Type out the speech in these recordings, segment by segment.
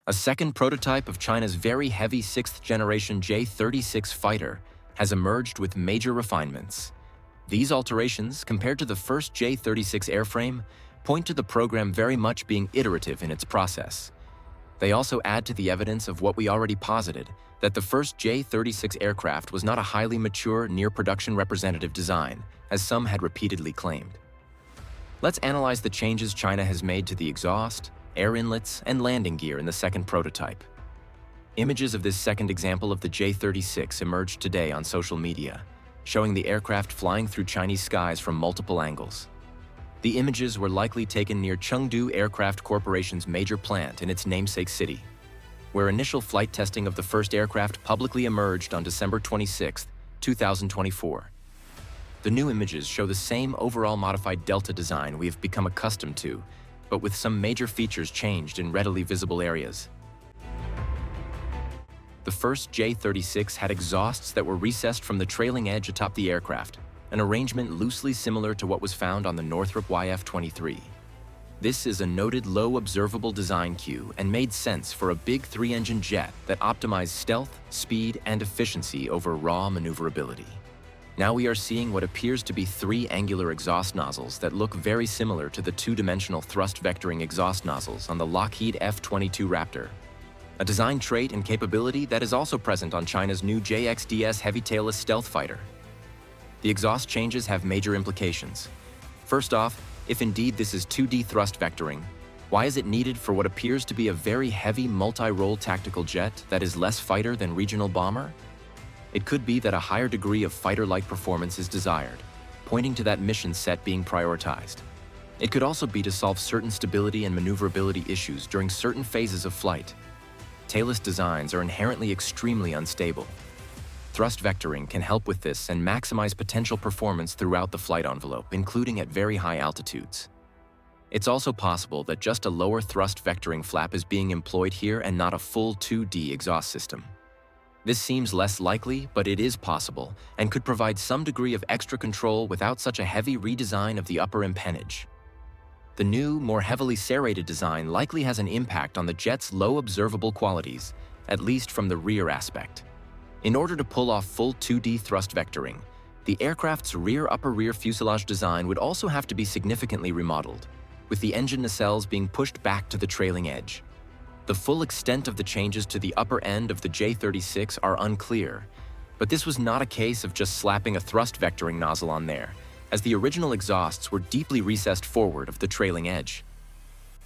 A second prototype of China's very heavy 6th-generation J-36 fighter has emerged with major refinements. These alterations, compared to the first J-36 airframe, point to the program very much being iterative in its process. They also add to the evidence of what we already posited, that the first J-36 aircraft was not a highly mature, near-production representative design, as some had repeatedly claimed. Let's analyze the changes China has made to the exhaust, air inlets, and landing gear in the second prototype. Images of this second example of the J-36 emerged today on social media, showing the aircraft flying through Chinese skies from multiple angles. The images were likely taken near Chengdu Aircraft Corporation's major plant in its namesake city, where initial flight testing of the first aircraft publicly emerged on December 26, 2024. The new images show the same overall modified Delta design we have become accustomed to, but with some major features changed in readily visible areas. The first J-36 had exhausts that were recessed from the trailing edge atop the aircraft, an arrangement loosely similar to what was found on the Northrop YF-23. This is a noted low observable design cue and made sense for a big three-engine jet that optimized stealth, speed, and efficiency over raw maneuverability. Now we are seeing what appears to be three angular exhaust nozzles that look very similar to the two-dimensional thrust vectoring exhaust nozzles on the Lockheed F-22 Raptor, a design trait and capability that is also present on China's new JXDS heavy-tailless stealth fighter. The exhaust changes have major implications. First off, if indeed this is 2D thrust vectoring, why is it needed for what appears to be a very heavy multi-role tactical jet that is less fighter than regional bomber? It could be that a higher degree of fighter-like performance is desired, pointing to that mission set being prioritized. It could also be to solve certain stability and maneuverability issues during certain phases of flight. Tailless designs are inherently extremely unstable. Thrust vectoring can help with this and maximize potential performance throughout the flight envelope, including at very high altitudes. It's also possible that just a lower thrust vectoring flap is being employed here and not a full 2D exhaust system. This seems less likely, but it is possible, and could provide some degree of extra control without such a heavy redesign of the upper empennage. The new, more heavily serrated design likely has an impact on the jet's low observable qualities, at least from the rear aspect. In order to pull off full 2D thrust vectoring, the aircraft's upper-rear fuselage design would also have to be significantly remodeled, with the engine nacelles being pushed back to the trailing edge. The full extent of the changes to the upper end of the J-36 are unclear, but this was not a case of just slapping a thrust vectoring nozzle on there, as the original exhausts were deeply recessed forward of the trailing edge.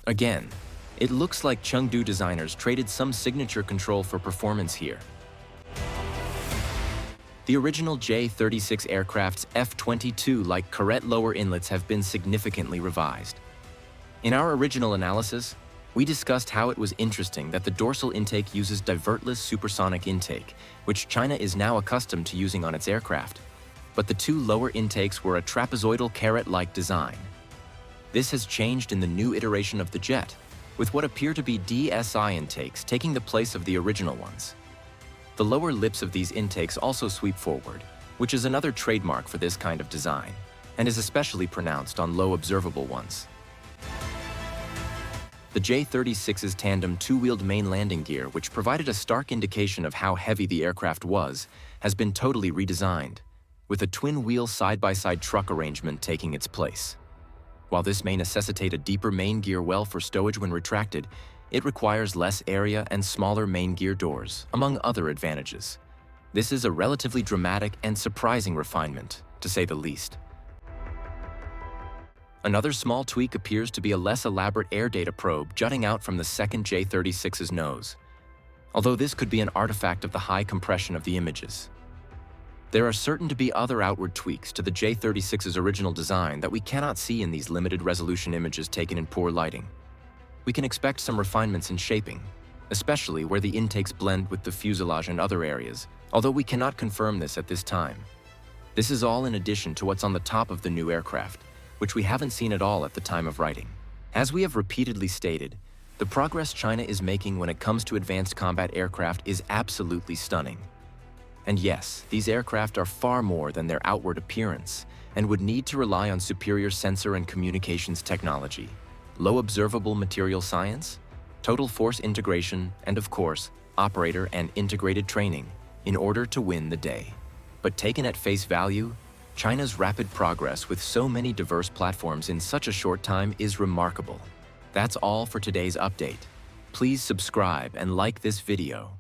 Again, it looks like Chengdu designers traded some signature control for performance here. The original J-36 aircraft's F-22-like carette lower inlets have been significantly revised. In our original analysis, we discussed how it was interesting that the dorsal intake uses divertless supersonic intake, which China is now accustomed to using on its aircraft, but the two lower intakes were a trapezoidal carrot-like design. This has changed in the new iteration of the jet, with what appear to be DSI intakes taking the place of the original ones. The lower lips of these intakes also sweep forward, which is another trademark for this kind of design, and is especially pronounced on low observable ones. The J-36's tandem two-wheeled main landing gear, which provided a stark indication of how heavy the aircraft was, has been totally redesigned, with a twin-wheel side-by-side truck arrangement taking its place. While this may necessitate a deeper main gear well for stowage when retracted, it requires less area and smaller main gear doors, among other advantages. This is a relatively dramatic and surprising refinement, to say the least. Another small tweak appears to be a less elaborate air data probe jutting out from the second J-36's nose, although this could be an artifact of the high compression of the images. There are certain to be other outward tweaks to the J-36's original design that we cannot see in these limited resolution images taken in poor lighting. We can expect some refinements in shaping, especially where the intakes blend with the fuselage and other areas, although we cannot confirm this at this time. This is all in addition to what's on the top of the new aircraft, which we haven't seen at all at the time of writing. As we have repeatedly stated, the progress China is making when it comes to advanced combat aircraft is absolutely stunning. And yes, these aircraft are far more than their outward appearance and would need to rely on superior sensor and communications technology, low observable material science, total force integration, and of course, operator and integrated training in order to win the day. But taken at face value, China's rapid progress with so many diverse platforms in such a short time is remarkable. That's all for today's update. Please subscribe and like this video.